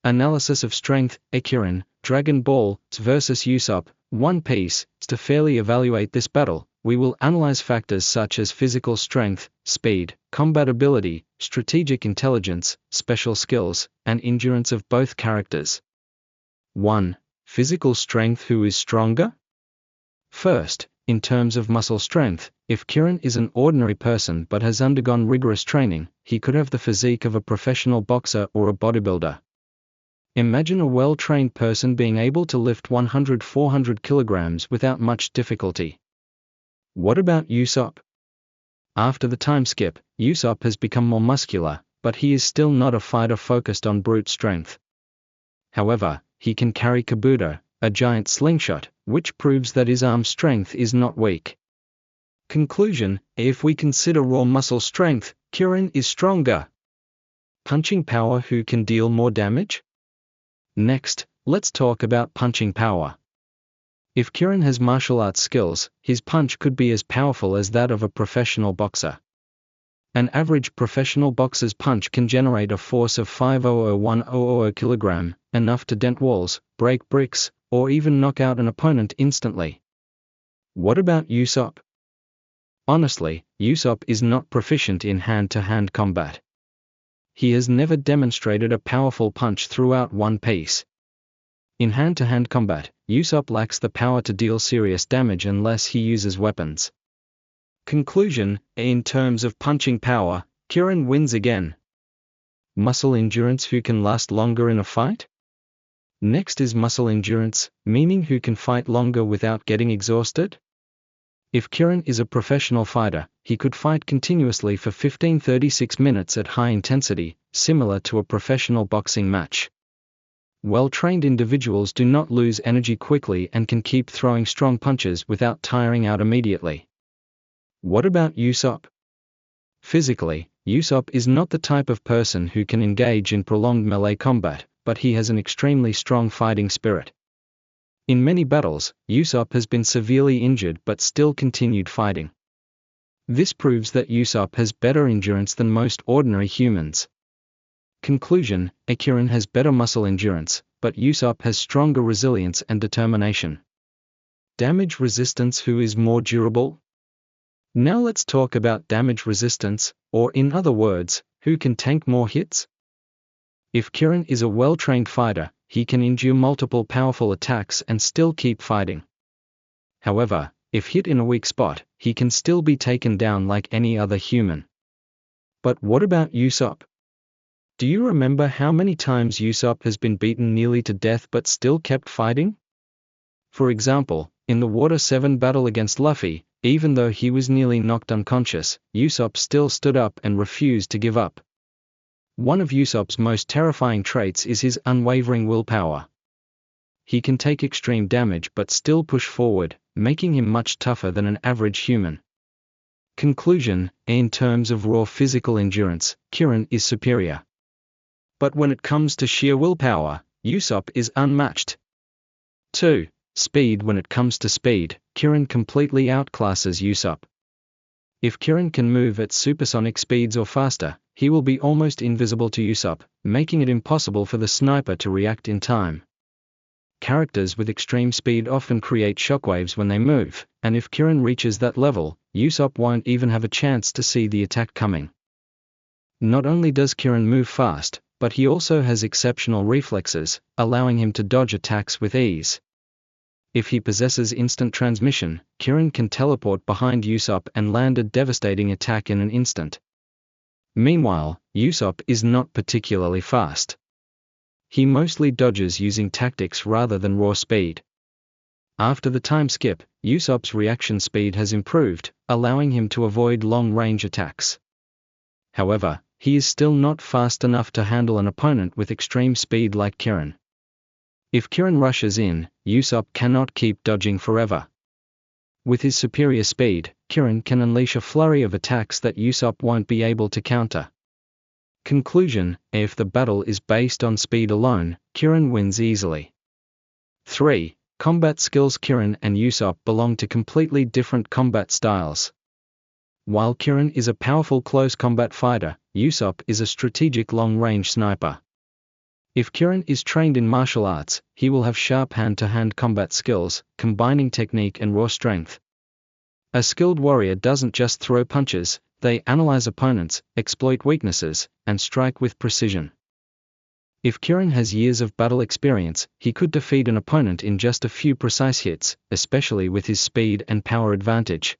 Analysis of strength, Krillin, Dragon Ball, versus Usopp, One Piece. To fairly evaluate this battle, we will analyze factors such as physical strength, speed, combat ability, strategic intelligence, special skills, and endurance of both characters. 1. Physical strength. Who is stronger? First, in terms of muscle strength, if Krillin is an ordinary person but has undergone rigorous training, he could have the physique of a professional boxer or a bodybuilder. Imagine a well-trained person being able to lift 100-400 kilograms without much difficulty. What about Usopp? After the time skip, Usopp has become more muscular, but he is still not a fighter focused on brute strength. However, he can carry Kabuto, a giant slingshot, which proves that his arm strength is not weak. Conclusion: if we consider raw muscle strength, Krillin is stronger. Punching power. Who can deal more damage? Next, let's talk about punching power. If Krillin has martial arts skills, his punch could be as powerful as that of a professional boxer. An average professional boxer's punch can generate a force of 500-100 kg, enough to dent walls, break bricks, or even knock out an opponent instantly. What about Usopp? Honestly, Usopp is not proficient in hand-to-hand combat. He has never demonstrated a powerful punch throughout One Piece. In hand-to-hand combat, Usopp lacks the power to deal serious damage unless he uses weapons. Conclusion: in terms of punching power, Krillin wins again. Muscle endurance. Who can last longer in a fight? Next is muscle endurance, meaning who can fight longer without getting exhausted? If Krillin is a professional fighter, he could fight continuously for 15-36 minutes at high intensity, similar to a professional boxing match. Well-trained individuals do not lose energy quickly and can keep throwing strong punches without tiring out immediately. What about Usopp? Physically, Usopp is not the type of person who can engage in prolonged melee combat, but he has an extremely strong fighting spirit. In many battles, Usopp has been severely injured but still continued fighting. This proves that Usopp has better endurance than most ordinary humans. Conclusion: Krillin has better muscle endurance, but Usopp has stronger resilience and determination. Damage resistance. Who is more durable? Now let's talk about damage resistance, or in other words, who can tank more hits? If Krillin is a well-trained fighter, he can endure multiple powerful attacks and still keep fighting. However, if hit in a weak spot, he can still be taken down like any other human. But what about Usopp? Do you remember how many times Usopp has been beaten nearly to death but still kept fighting? For example, in the Water 7 battle against Luffy, even though he was nearly knocked unconscious, Usopp still stood up and refused to give up. One of Usopp's most terrifying traits is his unwavering willpower. He can take extreme damage but still push forward, making him much tougher than an average human. Conclusion: in terms of raw physical endurance, Krillin is superior. But when it comes to sheer willpower, Usopp is unmatched. 2. Speed. When it comes to speed, Krillin completely outclasses Usopp. If Krillin can move at supersonic speeds or faster, he will be almost invisible to Usopp, making it impossible for the sniper to react in time. Characters with extreme speed often create shockwaves when they move, and if Krillin reaches that level, Usopp won't even have a chance to see the attack coming. Not only does Krillin move fast, but he also has exceptional reflexes, allowing him to dodge attacks with ease. If he possesses instant transmission, Krillin can teleport behind Usopp and land a devastating attack in an instant. Meanwhile, Usopp is not particularly fast. He mostly dodges using tactics rather than raw speed. After the time skip, Usopp's reaction speed has improved, allowing him to avoid long-range attacks. However, he is still not fast enough to handle an opponent with extreme speed like Krillin. If Krillin rushes in, Usopp cannot keep dodging forever. With his superior speed, Krillin can unleash a flurry of attacks that Usopp won't be able to counter. Conclusion: if the battle is based on speed alone, Krillin wins easily. 3. Combat skills. Krillin and Usopp belong to completely different combat styles. While Krillin is a powerful close combat fighter, Usopp is a strategic long-range sniper. If Krillin is trained in martial arts, he will have sharp hand-to-hand combat skills, combining technique and raw strength. A skilled warrior doesn't just throw punches, they analyze opponents, exploit weaknesses, and strike with precision. If Krillin has years of battle experience, he could defeat an opponent in just a few precise hits, especially with his speed and power advantage.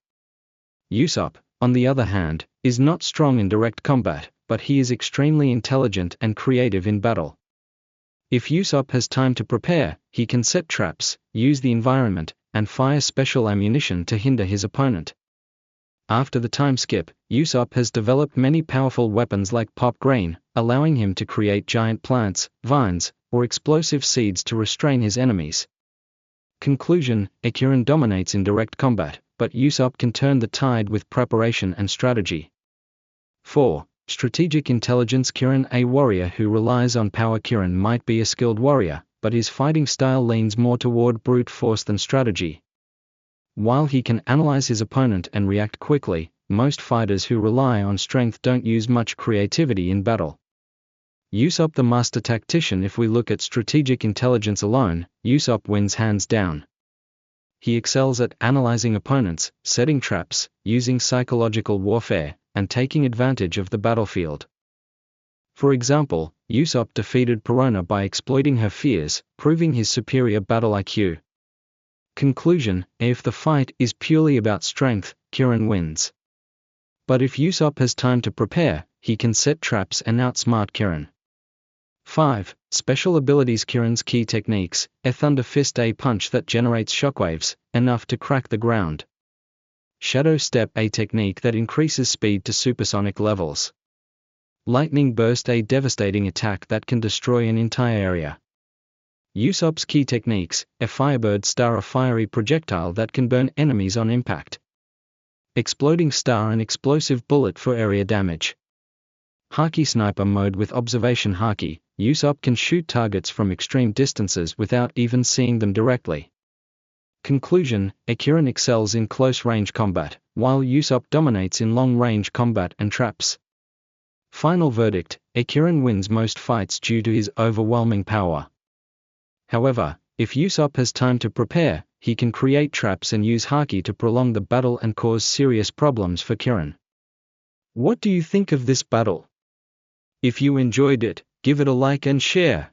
Usopp, on the other hand, is not strong in direct combat, but he is extremely intelligent and creative in battle. If Usopp has time to prepare, he can set traps, use the environment, and fire special ammunition to hinder his opponent. After the time skip, Usopp has developed many powerful weapons like pop grain, allowing him to create giant plants, vines, or explosive seeds to restrain his enemies. Conclusion: Krillin dominates in direct combat, but Usopp can turn the tide with preparation and strategy. 4. Strategic intelligence. Krillin, a warrior who relies on power. Krillin might be a skilled warrior, but his fighting style leans more toward brute force than strategy. While he can analyze his opponent and react quickly, most fighters who rely on strength don't use much creativity in battle. Usopp, the master tactician. If we look at strategic intelligence alone, Usopp wins hands down. He excels at analyzing opponents, setting traps, using psychological warfare, and taking advantage of the battlefield. For example, Usopp defeated Perona by exploiting her fears, proving his superior battle IQ. Conclusion: if the fight is purely about strength, Krillin wins. But if Usopp has time to prepare, he can set traps and outsmart Krillin. 5. Special abilities. Krillin's key techniques: a thunder fist, a punch that generates shockwaves, enough to crack the ground. Shadow step, a technique that increases speed to supersonic levels. Lightning burst, a devastating attack that can destroy an entire area. Usopp's key techniques: a firebird star, a fiery projectile that can burn enemies on impact. Exploding star, an explosive bullet for area damage. Haki sniper mode. With observation haki, Usopp can shoot targets from extreme distances without even seeing them directly. Conclusion: Krillin excels in close-range combat, while Usopp dominates in long-range combat and traps. Final verdict: Krillin wins most fights due to his overwhelming power. However, if Usopp has time to prepare, he can create traps and use haki to prolong the battle and cause serious problems for Krillin. What do you think of this battle? If you enjoyed it, give it a like and share.